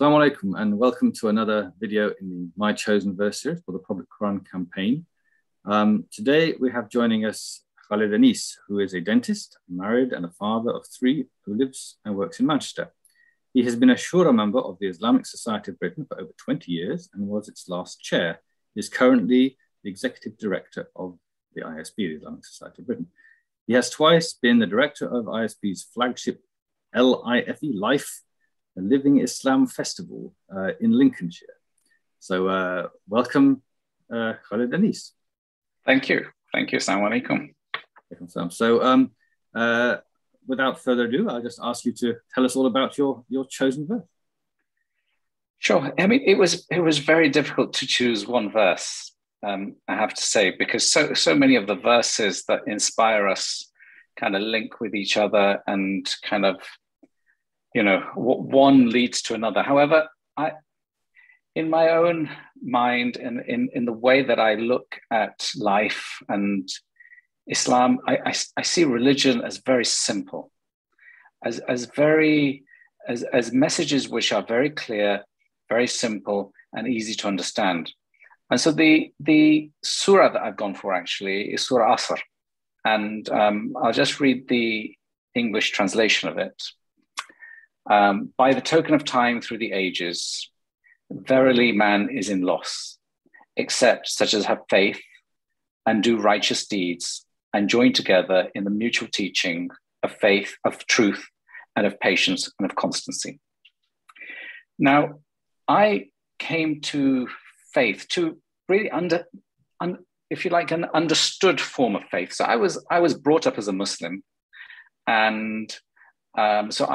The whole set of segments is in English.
Assalamu alaikum and welcome to another video in the My Chosen Verse series for the Public Qur'an Campaign. Today we have joining us Khalid Anis, who is a dentist, married and a father of three, who lives and works in Manchester. He has been a Shura member of the Islamic Society of Britain for over 20 years and was its last chair. He is currently the Executive Director of the ISB, the Islamic Society of Britain. He has twice been the Director of ISB's flagship Life, the Living Islam Festival in Lincolnshire. So welcome, Khalid Anis. Thank you. Thank you. Assalamu alaikum. So without further ado, I'll just ask you to tell us all about your chosen verse. Sure. I mean, it was very difficult to choose one verse, I have to say, because so many of the verses that inspire us kind of link with each other and kind of, you know, one leads to another. However, in my own mind and in the way that I look at life and Islam, I see religion as very simple, as messages which are very clear, very simple, and easy to understand. And so the surah that I've gone for actually is Surah Asr, and I'll just read the English translation of it. By the token of time through the ages, verily man is in loss, except such as have faith and do righteous deeds and join together in the mutual teaching of faith, of truth, and of patience and of constancy. Now, I came to faith to really if you like, an understood form of faith. So I was brought up as a Muslim, and so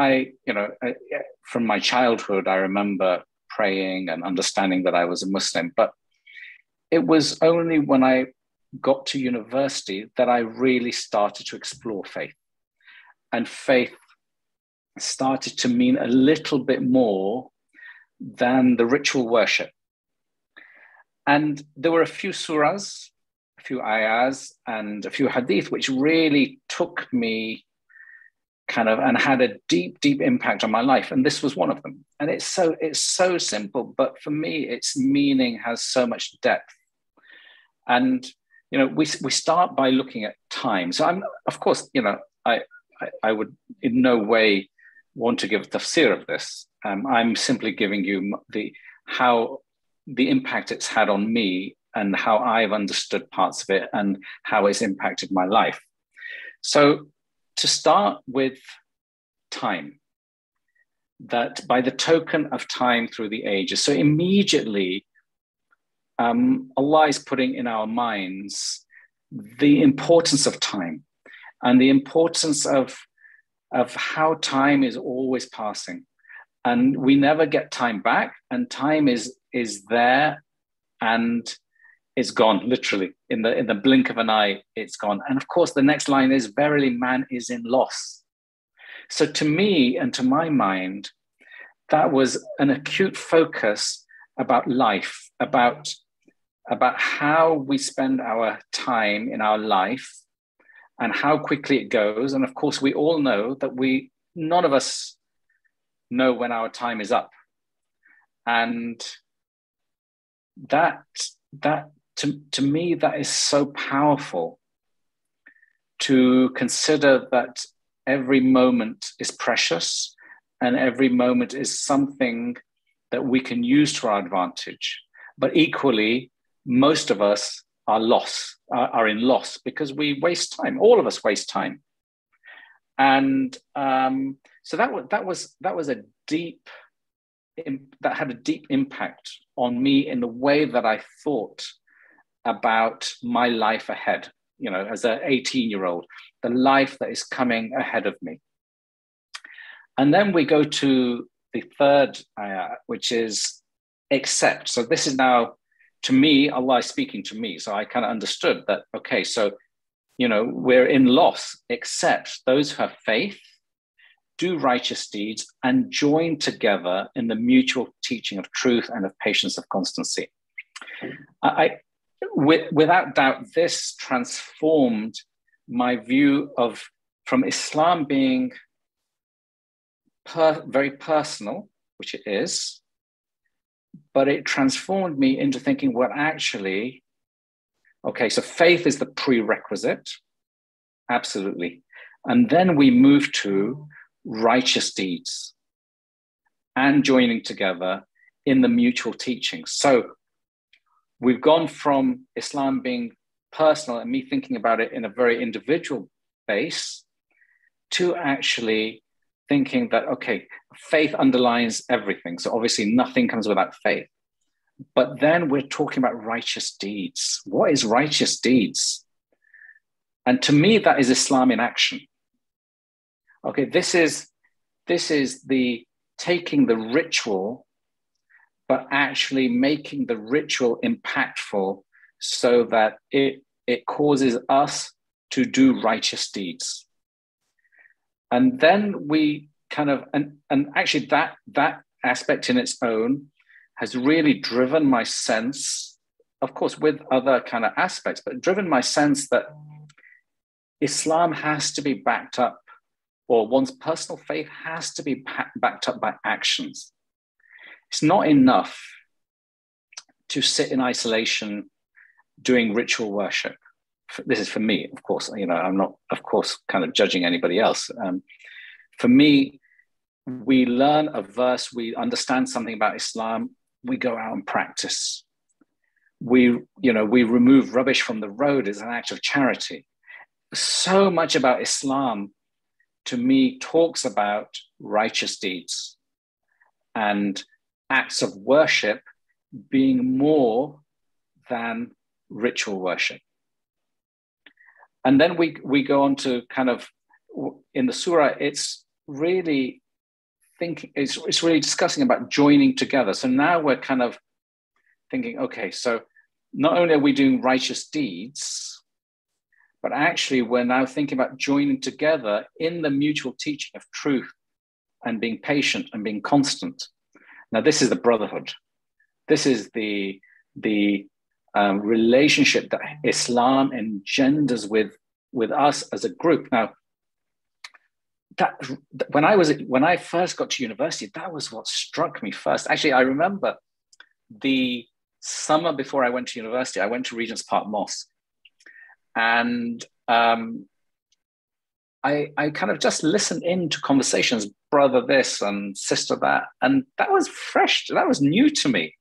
from my childhood, I remember praying and understanding that I was a Muslim. But it was only when I got to university that I really started to explore faith. And faith started to mean a little bit more than the ritual worship. And there were a few surahs, a few ayahs, and a few hadith, which really took me kind of and had a deep impact on my life, and this was one of them. And it's so simple, but for me its meaning has so much depth. And you know, we start by looking at time. So I'm, of course, you know, I would in no way want to give tafsir of this. I'm simply giving you how the impact it's had on me and how I've understood parts of it and how it's impacted my life. So to start with time, that by the token of time through the ages. So immediately, Allah is putting in our minds the importance of time and the importance of how time is always passing. And we never get time back, and time is there and it's gone, literally. In the blink of an eye, it's gone. And of course, the next line is, verily man is in loss. So to me and to my mind, that was an acute focus about life, about how we spend our time in our life and how quickly it goes. And of course, we all know that none of us know when our time is up. And that to me, that is so powerful, to consider that every moment is precious and every moment is something that we can use to our advantage. But equally, most of us are in loss because we waste time. All of us waste time. And so that was a deep, that had a deep impact on me in the way that I thought about my life ahead, you know, as an 18-year-old, the life that is coming ahead of me. And then we go to the third ayah, which is accept. So this is now, to me, Allah is speaking to me. So I kind of understood that, okay, so, you know, we're in loss, except those who have faith, do righteous deeds, and join together in the mutual teaching of truth and of patience, of constancy. Without doubt, this transformed my view from Islam being very personal, which it is, but it transformed me into thinking, well, actually, okay, so faith is the prerequisite, absolutely. And then we move to righteous deeds and joining together in the mutual teachings. So we've gone from Islam being personal and me thinking about it in a very individual base to actually thinking that, okay, faith underlies everything. So obviously nothing comes without faith. But then we're talking about righteous deeds. What is righteous deeds? And to me, that is Islam in action. Okay, this is the taking the ritual, but actually making the ritual impactful so that it causes us to do righteous deeds. And then we kind of, and actually that aspect in its own has really driven my sense, of course, with other kind of aspects, but driven my sense that Islam has to be backed up, or one's personal faith has to be backed up by actions. It's not enough to sit in isolation doing ritual worship. This is for me, of course. You know, I'm not, of course, kind of judging anybody else. For me, we learn a verse, we understand something about Islam, we go out and practice. We remove rubbish from the road as an act of charity. So much about Islam, to me, talks about righteous deeds and acts of worship being more than ritual worship. And then we go on to kind of, in the surah, it's really discussing about joining together. So now we're kind of thinking, okay, so not only are we doing righteous deeds, but actually we're now thinking about joining together in the mutual teaching of truth and being patient and being constant. Now, this is the brotherhood. This is the relationship that Islam engenders with us as a group. Now, when I first got to university, that was what struck me first. Actually, I remember the summer before I went to university, I went to Regent's Park Mosque. And I kind of just listened in to conversations, brother this and sister that. And that was fresh. That was new to me.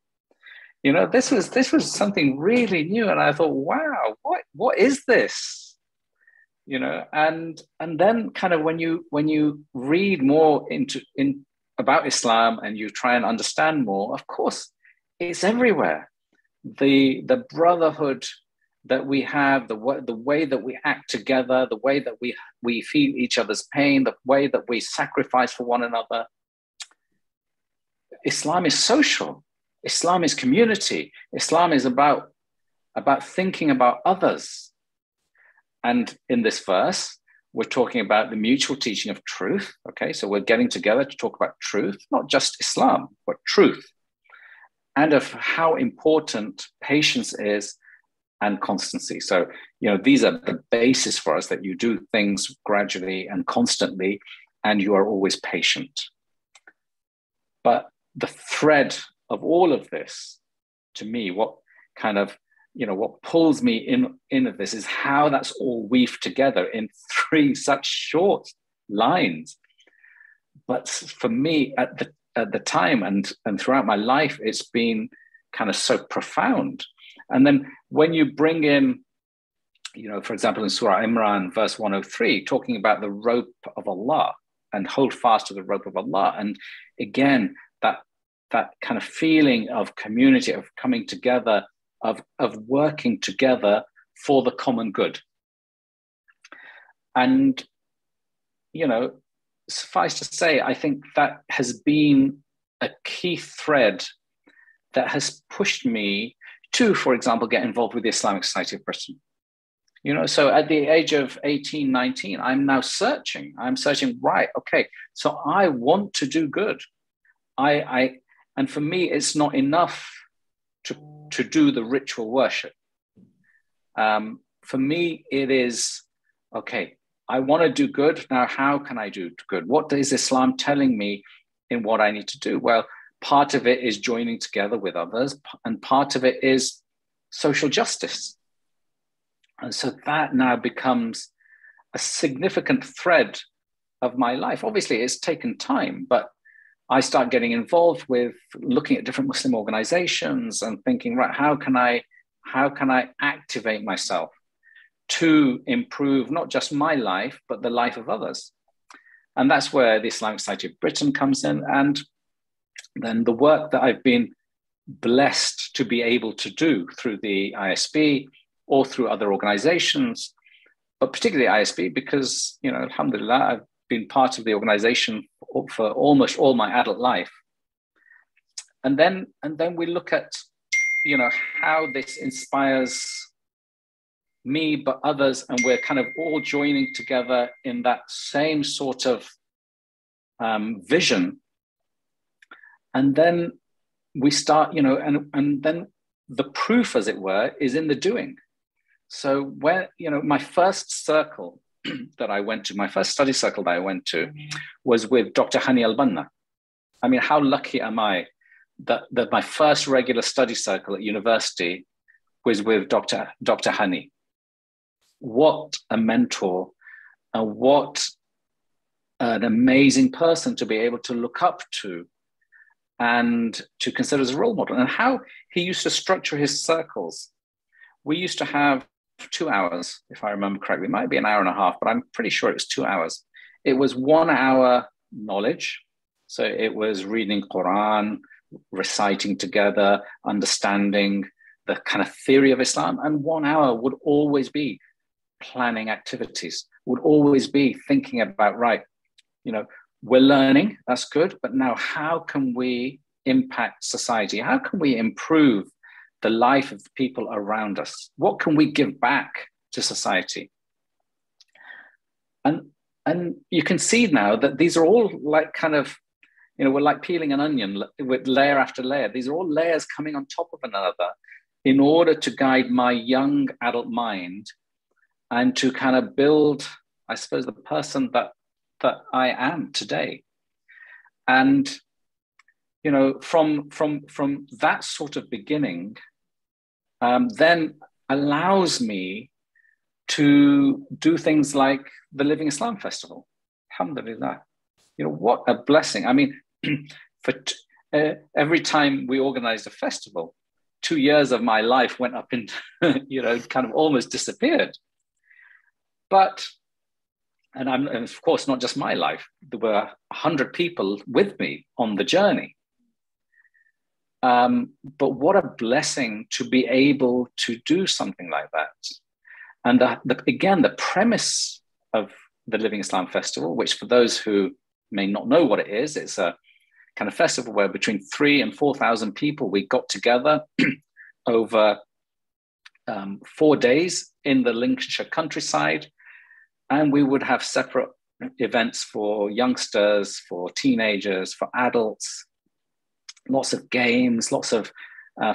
You know, this was something really new. And I thought, wow, what is this? You know, and then kind of when you read more about Islam and you try and understand more, of course, it's everywhere. The brotherhood that we have, the way that we act together, the way that we feel each other's pain, the way that we sacrifice for one another. Islam is social. Islam is community. Islam is about thinking about others. And in this verse, we're talking about the mutual teaching of truth. Okay, so we're getting together to talk about truth, not just Islam, but truth, and of how important patience is and constancy. So, you know, these are the basis for us, that you do things gradually and constantly, and you are always patient. But the thread of all of this, to me, what pulls me in of this is how that's all weaved together in 3 such short lines. But for me, at the time and throughout my life, it's been kind of so profound. And then when you bring in, you know, for example, in Surah Imran, verse 103, talking about the rope of Allah and hold fast to the rope of Allah. And again, that kind of feeling of community, of coming together, of working together for the common good. And, you know, suffice to say, I think that has been a key thread that has pushed me to, for example, get involved with the Islamic Society of Britain. You know, so at the age of 18, 19, I'm now searching, right, okay, so I want to do good. And for me, it's not enough to do the ritual worship. For me, it is, okay, I want to do good. Now, how can I do good? What is Islam telling me in what I need to do? Well, part of it is joining together with others, and part of it is social justice. And so that now becomes a significant thread of my life. Obviously, it's taken time, but I start getting involved with looking at different Muslim organizations and thinking, right, how can I activate myself to improve not just my life, but the life of others? And that's where the Islamic Society of Britain comes in. And then the work that I've been blessed to be able to do through the ISB or through other organizations, but particularly ISB, because, you know, alhamdulillah, I've been part of the organization for almost all my adult life. And then we look at, you know, how this inspires me, but others, and we're kind of all joining together in that same sort of vision. And then we start, you know, and then the proof, as it were, is in the doing. So where, you know, my first circle that I went to, my first study circle that I went to was with Dr. Hani al-Banna. I mean, how lucky am I that my first regular study circle at university was with Dr. Hani. What a mentor, and what an amazing person to be able to look up to and to consider as a role model, and how he used to structure his circles. We used to have 2 hours, if I remember correctly. It might be an hour and a half, but I'm pretty sure it was 2 hours. It was 1 hour knowledge. So it was reading Quran, reciting together, understanding the kind of theory of Islam. And 1 hour would always be planning activities, would always be thinking about, right, you know, we're learning, that's good, but now how can we impact society? How can we improve the life of the people around us? What can we give back to society? And you can see now that these are all like kind of, you know, we're like peeling an onion with layer after layer. These are all layers coming on top of another in order to guide my young adult mind and to kind of build, I suppose, the person that I am today. And, you know, from that sort of beginning, then allows me to do things like the Living Islam Festival. Alhamdulillah. You know, what a blessing. I mean, for every time we organized a festival, 2 years of my life went up into, you know, kind of almost disappeared. But, and of course, not just my life, there were 100 people with me on the journey. But what a blessing to be able to do something like that. And again, the premise of the Living Islam Festival, which for those who may not know what it is, it's a kind of festival where between 3,000 and 4,000 people, we got together over 4 days in the Lincolnshire countryside. And we would have separate events for youngsters, for teenagers, for adults, lots of games, lots of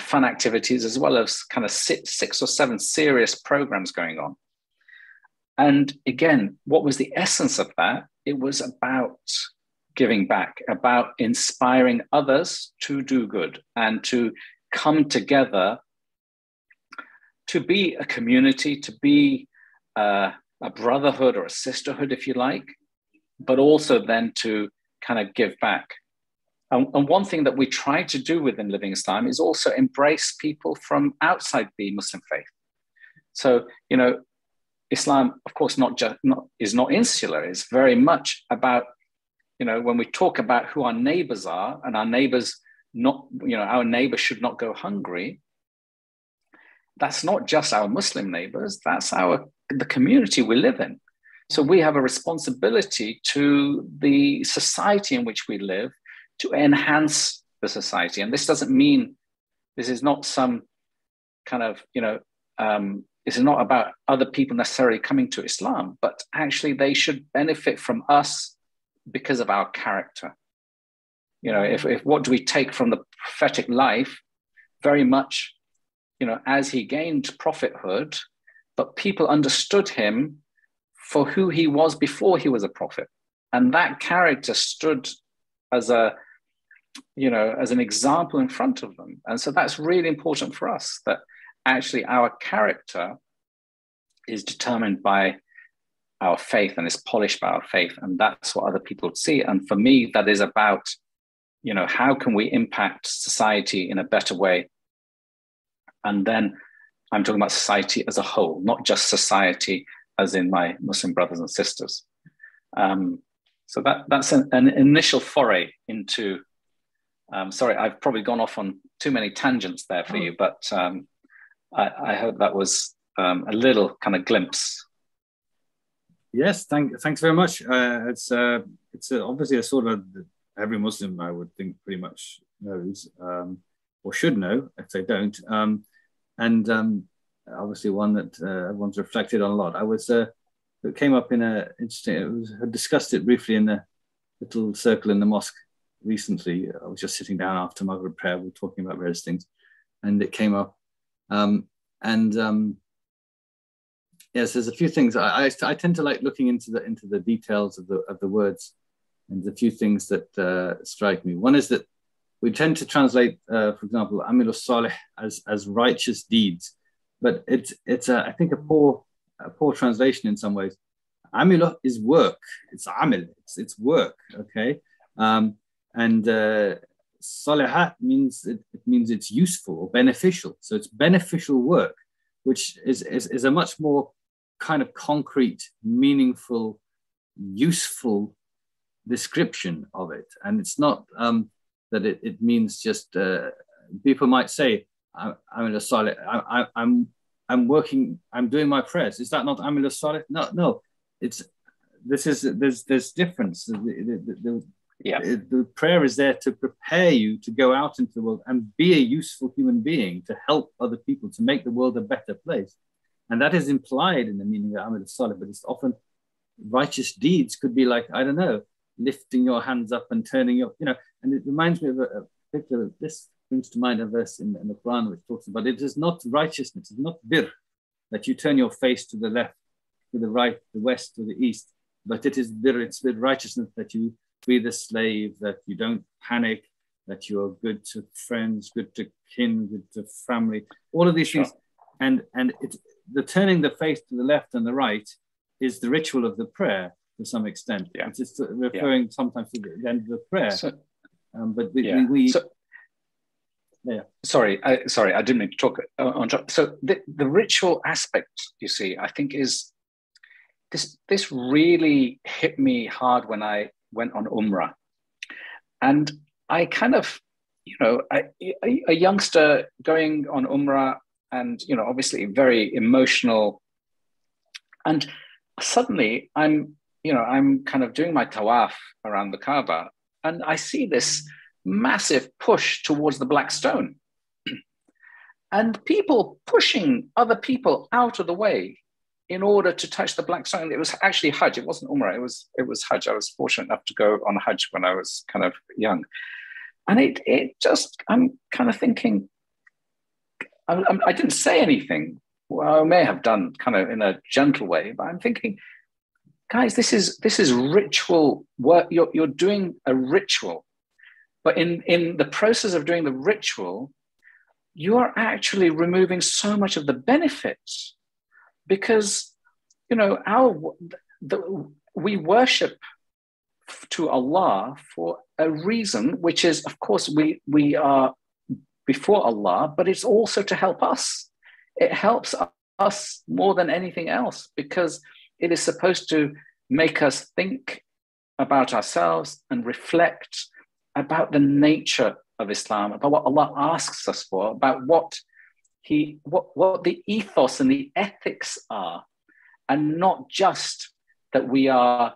fun activities, as well as kind of 6 or 7 serious programs going on. And again, what was the essence of that? It was about giving back, about inspiring others to do good and to come together to be a community, to be a brotherhood or a sisterhood, if you like, but also then to kind of give back. And one thing that we try to do within Living Islam is also embrace people from outside the Muslim faith. So, you know, Islam, of course, is not insular. It's very much about, you know, when we talk about who our neighbors are, and our neighbors not, you know, our neighbor should not go hungry. That's not just our Muslim neighbors. That's the community we live in. So we have a responsibility to the society in which we live to enhance the society. And this doesn't mean, this is not some kind of, you know, this is not about other people necessarily coming to Islam, but actually they should benefit from us because of our character. You know, if what do we take from the prophetic life? Very much, you know, as he gained prophethood, but people understood him for who he was before he was a prophet. And that character stood as a as an example in front of them. And so that's really important for us, that actually our character is determined by our faith and is polished by our faith. And that's what other people see. And for me, that is about, how can we impact society in a better way? And then I'm talking about society as a whole, not just society as in my Muslim brothers and sisters. So that's an initial foray into, sorry, I've probably gone off on too many tangents there for you, but I hope that was a little kind of glimpse. Yes, thanks very much. It's obviously a sort of, every Muslim, I would think, pretty much knows, or should know if they don't. And obviously one that everyone's reflected on a lot. It came up in I discussed it briefly in the little circle in the mosque recently. I was just sitting down after Maghrib prayer, we were talking about various things, and it came up. Yes, there's a few things. I tend to like looking into the details of the words, and the few things that strike me. One is that we tend to translate, for example, Amilu Salih as righteous deeds, but it's I think a poor translation in some ways. Amilu is work. It's amil. It's work. Okay, and Salihah means it's useful or beneficial. So it's beneficial work, which is a much more kind of concrete, meaningful, useful description of it. And it's not that it means just, people might say, I'm Salih, I'm working, I'm doing my prayers. Is that not Amil Salih? No. There's difference. The prayer is there to prepare you to go out into the world and be a useful human being, to help other people, to make the world a better place. And that is implied in the meaning of Amil Salih, but it's often righteous deeds could be like, I don't know, lifting your hands up and turning your, and it reminds me of a particular, this brings to mind a verse in the Quran which talks about it is not righteousness, it's not bir, that you turn your face to the left, to the right, the west, to the east, but it is bir, it's bir righteousness that you free the slave, that you don't panic, that you're good to friends, good to kin, good to family, all of these things. And it's the turning the face to the left and the right is the ritual of the prayer to some extent. Yeah. It's just referring sometimes to the end of the prayer. Sorry, I didn't mean to talk on. So the ritual aspect, you see, I think is this really hit me hard when I went on Umrah, and I kind of, a youngster going on Umrah, and obviously very emotional, and suddenly I'm kind of doing my tawaf around the Kaaba, and I see this massive push towards the black stone and people pushing other people out of the way in order to touch the black stone. It was actually Hajj. It wasn't Umrah. It was Hajj. I was fortunate enough to go on Hajj when I was kind of young. And I'm kind of thinking, I didn't say anything. Well, I may have done kind of in a gentle way, but I'm thinking, guys, this is ritual work. You're doing a ritual. But in the process of doing the ritual, you are actually removing so much of the benefits, because we worship to Allah for a reason, which is, of course, we are before Allah, but it's also to help us. It helps us more than anything else, because it is supposed to make us think about ourselves and reflect about the nature of Islam, about what Allah asks us for, about what the ethos and the ethics are, and not just that we are,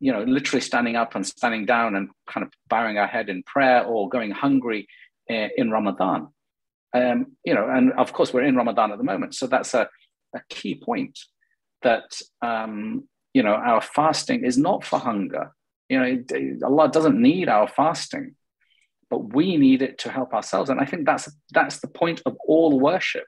literally standing up and standing down and kind of bowing our head in prayer or going hungry in Ramadan. And of course we're in Ramadan at the moment, so that's a key point, that our fasting is not for hunger. Allah doesn't need our fasting, but we need it to help ourselves. And I think that's the point of all worship.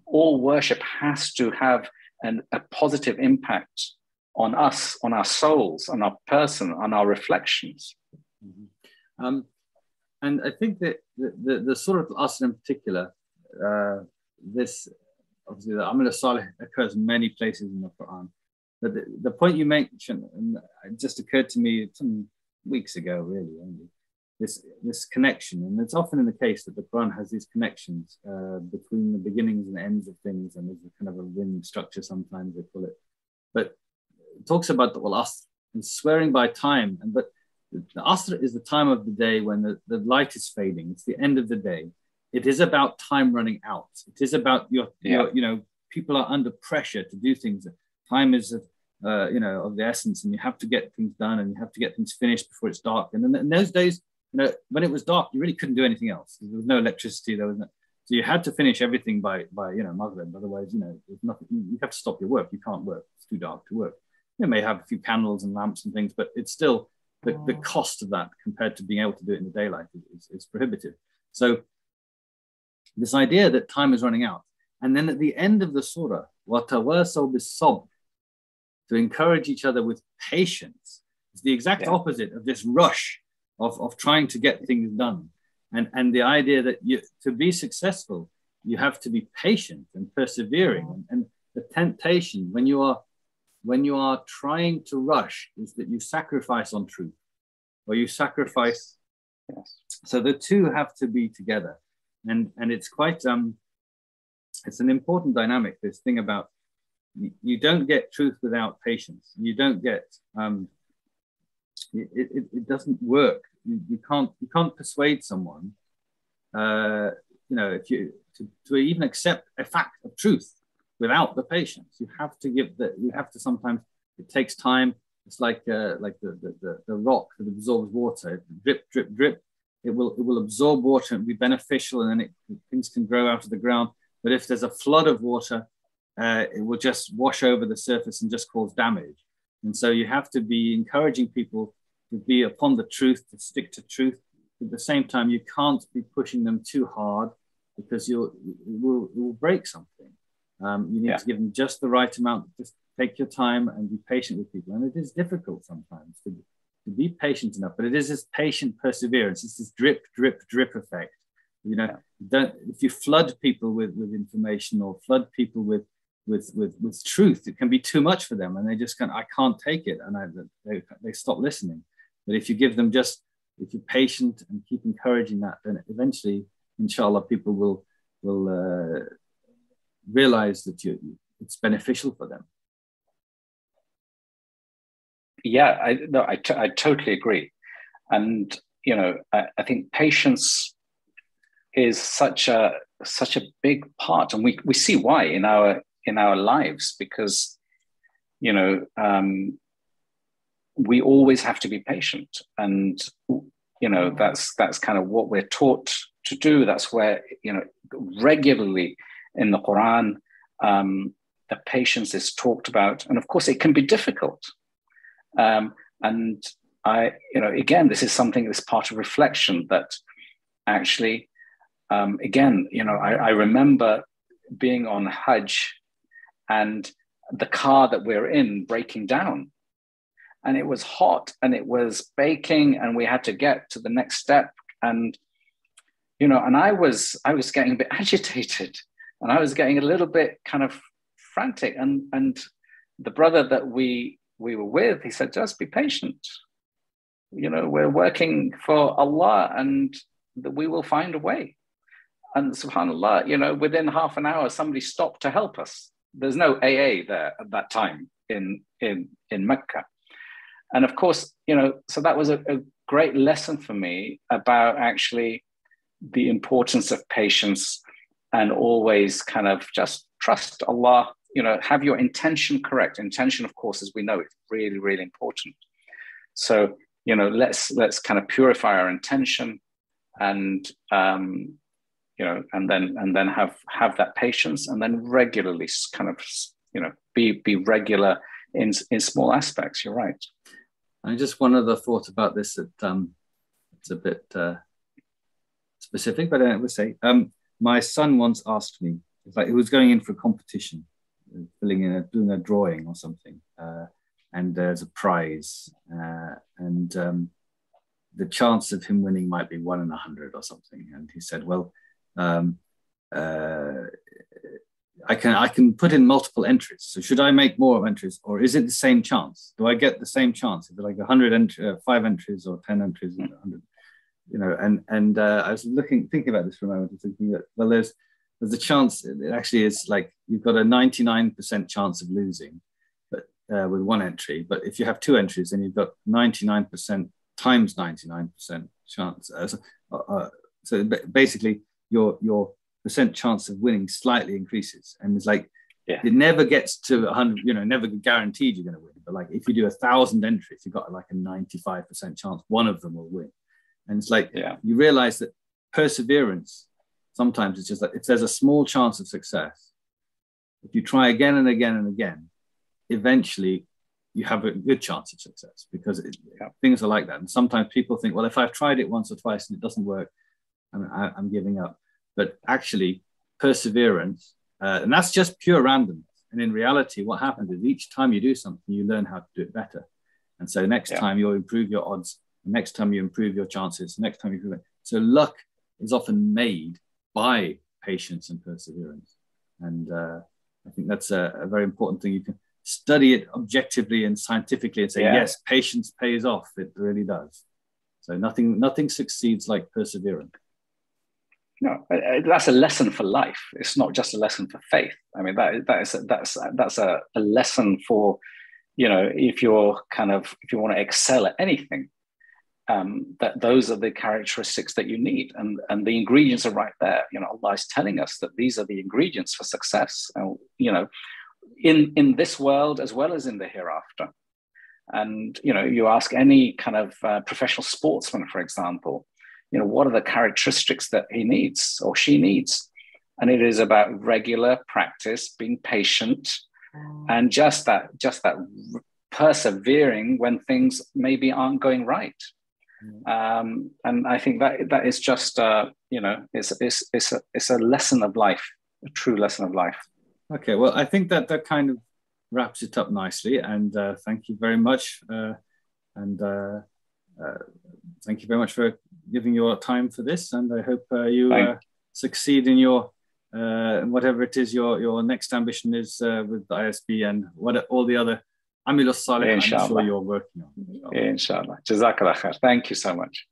All worship has to have a positive impact on us, on our souls, on our person, on our reflections. Mm-hmm. and I think that the Surah Al-Asr in particular, this obviously the Amal Salih occurs in many places in the Quran. But the point you mentioned, and it just occurred to me some weeks ago, really, only this connection, and it's often in the case that the Quran has these connections between the beginnings and ends of things, and there's a kind of a ring structure sometimes they call it. But it talks about the Asr and swearing by time, but the Asr is the time of the day when the light is fading. It's the end of the day. It is about time running out. It is about your people are under pressure to do things. Time is of the essence, and you have to get things done, and you have to get things finished before it's dark. And in those days, when it was dark, you really couldn't do anything else. There was no electricity. So you had to finish everything by Maghrib. Otherwise, there's nothing. You have to stop your work. You can't work. It's too dark to work. You may have a few candles and lamps and things, but it's still the cost of that compared to being able to do it in the daylight is prohibitive. So this idea that time is running out, and then at the end of the surah, وَتَوَاسَوْا بِالصَّبْرِ, to encourage each other with patience, is the exact opposite of this rush of trying to get things done. And the idea that to be successful, you have to be patient and persevering. And the temptation when you are trying to rush is that you sacrifice on truth, or you sacrifice. Yes. So the two have to be together. And it's quite, it's an important dynamic, this thing about you don't get truth without patience. You don't get, it doesn't work. You can't persuade someone, if you to even accept a fact of truth without the patience. You have to sometimes, it takes time. It's like the rock that absorbs water, drip, drip, drip. It will absorb water and be beneficial, and then things can grow out of the ground. But if there's a flood of water, it will just wash over the surface and just cause damage. And so you have to be encouraging people to be upon the truth, to stick to truth. At the same time, you can't be pushing them too hard, because it will break something. You need to give them just the right amount. Just take your time and be patient with people. And it is difficult sometimes to be patient enough, but it is this patient perseverance. It's this drip, drip, drip effect. If you flood people with information, or flood people with truth, it can be too much for them, and they just I can't take it, and they stop listening. But if you give them if you're patient and keep encouraging that, then eventually, inshallah, people will realize that it's beneficial for them. Yeah, I totally agree. And, I think patience is such a big part, and we see why in our lives, because, we always have to be patient. And, that's kind of what we're taught to do. That's where, regularly in the Quran, the patience is talked about. And of course, it can be difficult. And again, this is something that's part of reflection, that actually, I remember being on Hajj and the car that we're in breaking down, and it was hot and it was baking, and we had to get to the next step. And, and I was getting a bit agitated, and I was getting a little bit kind of frantic. And the brother that we were with, he said, just be patient. We're working for Allah, and we will find a way. And subhanAllah, within half an hour, somebody stopped to help us. There's no AA there at that time in Mecca. And of course, so that was a great lesson for me about actually the importance of patience, and always kind of just trust Allah, have your intention correct. Intention, of course, as we know, is really, really important. So, let's kind of purify our intention, and, and then have that patience, and then regularly kind of, be regular in small aspects. You're right. And just one other thought about this that it's a bit specific, but I would say my son once asked me, he was going in for a competition, doing a drawing or something, and there's a prize, and the chance of him winning might be 1 in 100 or something. And he said, well, I can put in multiple entries. So should I make more entries, or is it the same chance? Do I get the same chance? Is it like 5 entries or 10 entries, 100? You know, and I was thinking about this for a moment, thinking that, well, there's a chance. It actually is like you've got a 99% chance of losing, but with 1 entry. But if you have 2 entries, then you've got 99% times 99% chance. So basically, your percent chance of winning slightly increases, and it's like it never gets to 100. You know, never guaranteed you're going to win. But like if you do 1,000 entries, you've got like a 95% chance one of them will win. And it's like you realize that perseverance sometimes it's just like if there's a small chance of success, if you try again and again and again, eventually you have a good chance of success, because things are like that. And sometimes people think, well, if I've tried it once or twice and it doesn't work, I'm giving up. But actually, perseverance, and that's just pure randomness. And in reality, what happens is each time you do something, you learn how to do it better. And so next time you'll improve your odds. Next time you improve your chances. Next time you improve it. So luck is often made by patience and perseverance. And I think that's a very important thing. You can study it objectively and scientifically and say, yes, patience pays off. It really does. So nothing succeeds like perseverance. No, that's a lesson for life. It's not just a lesson for faith. I mean, that's a lesson for, you know, if you want to excel at anything, that those are the characteristics that you need, and the ingredients are right there. You know, Allah is telling us that these are the ingredients for success. You know, in this world as well as in the hereafter. And you know, you ask any kind of professional sportsman, for example, you know, what are the characteristics that he needs or she needs? And it is about regular practice, being patient, and just that persevering when things maybe aren't going right. And I think that is just, you know, it's a lesson of life, a true lesson of life. Okay, well, I think that kind of wraps it up nicely. And thank you very much. Thank you very much for giving your time for this, and I hope you succeed in your whatever it is your next ambition is with the ISB and all the other Amilus Salih I'm sure you're working on. Inshallah. Jazakallah khair. Thank you so much.